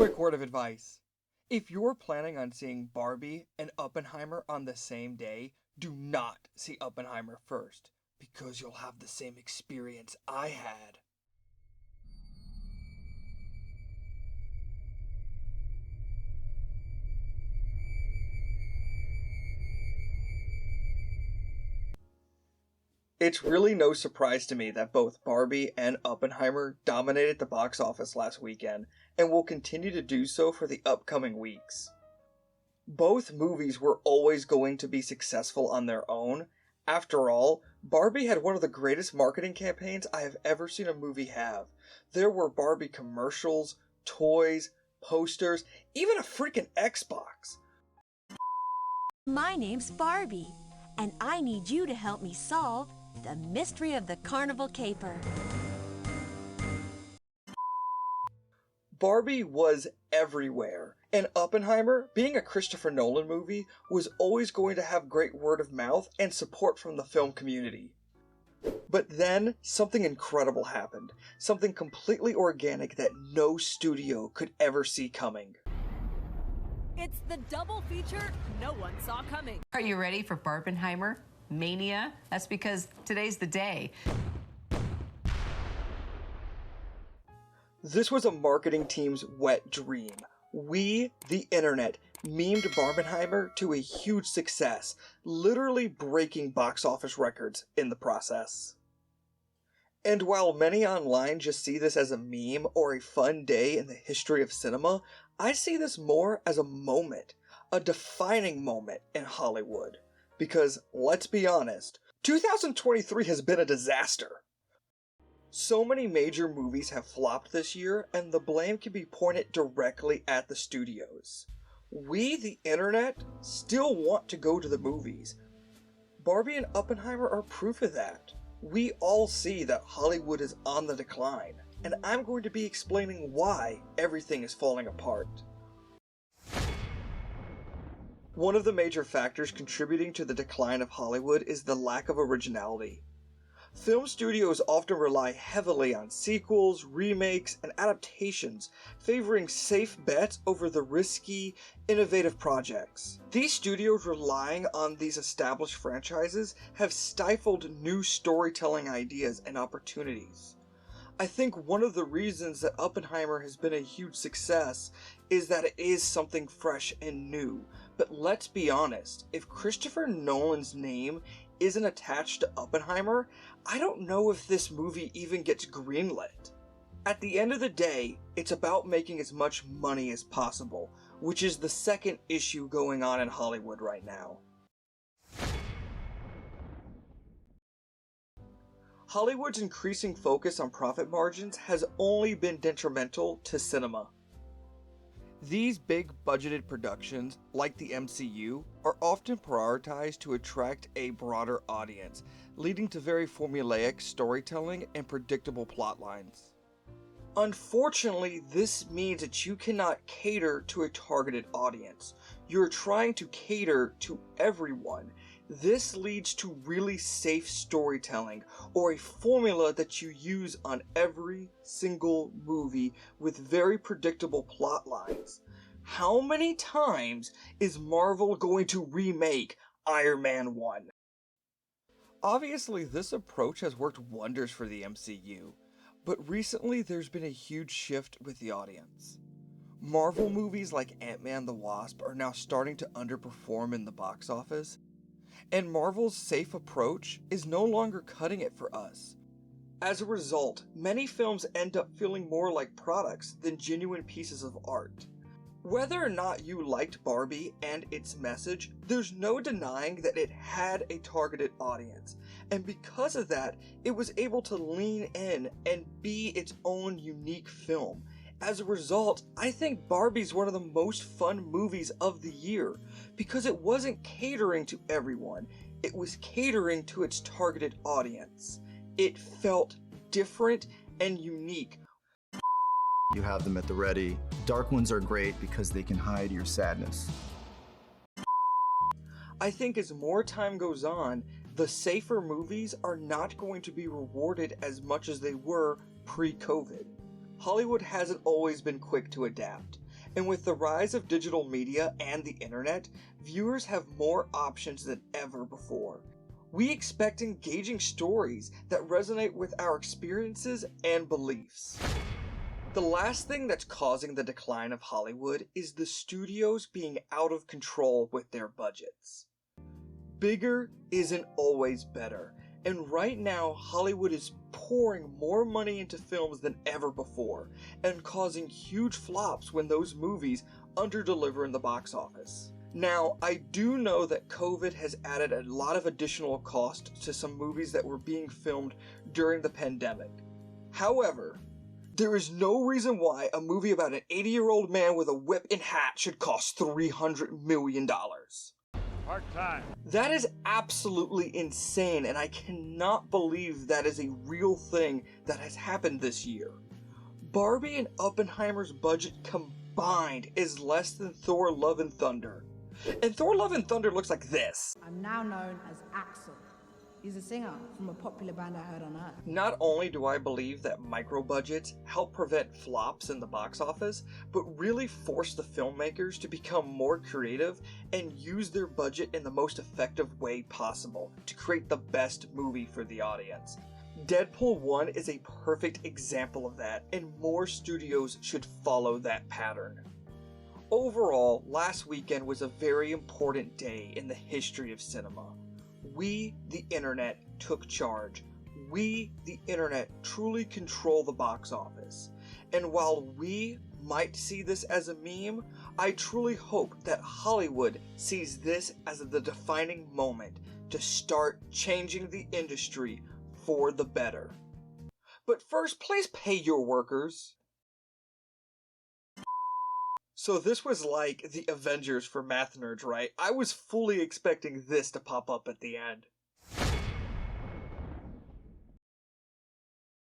Quick word of advice. If you're planning on seeing Barbie and Oppenheimer on the same day, do not see Oppenheimer first, because you'll have the same experience I had. It's really no surprise to me that both Barbie and Oppenheimer dominated the box office last weekend, and will continue to do so for the upcoming weeks. Both movies were always going to be successful on their own. After all, Barbie had one of the greatest marketing campaigns I have ever seen a movie have. There were Barbie commercials, toys, posters, even a freaking Xbox. My name's Barbie, and I need you to help me solve the mystery of the carnival caper. Barbie was everywhere, and Oppenheimer, being a Christopher Nolan movie, was always going to have great word of mouth and support from the film community. But then, something incredible happened. Something completely organic that no studio could ever see coming. It's the double feature no one saw coming. Are you ready for Barbenheimer Mania? That's because today's the day. This was a marketing team's wet dream. We, the internet, memed Barbenheimer to a huge success, literally breaking box office records in the process. And while many online just see this as a meme or a fun day in the history of cinema, I see this more as a moment, a defining moment in Hollywood. Because, let's be honest, 2023 has been a disaster. So many major movies have flopped this year, and the blame can be pointed directly at the studios. We, the internet, still want to go to the movies. Barbie and Oppenheimer are proof of that. We all see that Hollywood is on the decline, and I'm going to be explaining why everything is falling apart. One of the major factors contributing to the decline of Hollywood is the lack of originality. Film studios often rely heavily on sequels, remakes, and adaptations, favoring safe bets over the risky, innovative projects. These studios relying on these established franchises have stifled new storytelling ideas and opportunities. I think one of the reasons that Oppenheimer has been a huge success is that it is something fresh and new. But let's be honest, if Christopher Nolan's name isn't attached to Oppenheimer, I don't know if this movie even gets greenlit. At the end of the day, it's about making as much money as possible, which is the second issue going on in Hollywood right now. Hollywood's increasing focus on profit margins has only been detrimental to cinema. These big budgeted productions, like the MCU, are often prioritized to attract a broader audience, leading to very formulaic storytelling and predictable plotlines. Unfortunately, this means that you cannot cater to a targeted audience. You're trying to cater to everyone. This leads to really safe storytelling, or a formula that you use on every single movie with very predictable plot lines. How many times is Marvel going to remake Iron Man 1? Obviously, this approach has worked wonders for the MCU, but recently there's been a huge shift with the audience. Marvel movies like Ant-Man the Wasp are now starting to underperform in the box office, and Marvel's safe approach is no longer cutting it for us. As a result, many films end up feeling more like products than genuine pieces of art. Whether or not you liked Barbie and its message, there's no denying that it had a targeted audience, and because of that, it was able to lean in and be its own unique film. As a result, I think Barbie's one of the most fun movies of the year, because it wasn't catering to everyone, it was catering to its targeted audience. It felt different and unique. You have them at the ready. Dark ones are great because they can hide your sadness. I think as more time goes on, the safer movies are not going to be rewarded as much as they were pre-COVID. Hollywood hasn't always been quick to adapt, And with the rise of digital media and the internet, viewers have more options than ever before. We expect engaging stories that resonate with our experiences and beliefs. The last thing that's causing the decline of Hollywood is the studios being out of control with their budgets. Bigger isn't always better, and right now Hollywood is pouring more money into films than ever before, and causing huge flops when those movies underdeliver in the box office. Now, I do know that COVID has added a lot of additional cost to some movies that were being filmed during the pandemic. However, there is no reason why a movie about an 80-year-old man with a whip and hat should cost $300 million. Part-time. That is absolutely insane, and I cannot believe that is a real thing that has happened this year. Barbie and Oppenheimer's budget combined is less than Thor: Love and Thunder. And Thor: Love and Thunder looks like this. I'm now known as Axel. He's a singer from a popular band I heard on Earth. Not only do I believe that micro-budgets help prevent flops in the box office, but really force the filmmakers to become more creative and use their budget in the most effective way possible to create the best movie for the audience. Deadpool 1 is a perfect example of that, and more studios should follow that pattern. Overall, last weekend was a very important day in the history of cinema. We, the internet, took charge. We, the internet, truly control the box office. And while we might see this as a meme, I truly hope that Hollywood sees this as the defining moment to start changing the industry for the better. But first, please pay your workers. So this was like the Avengers for math nerds, right? I was fully expecting this to pop up at the end.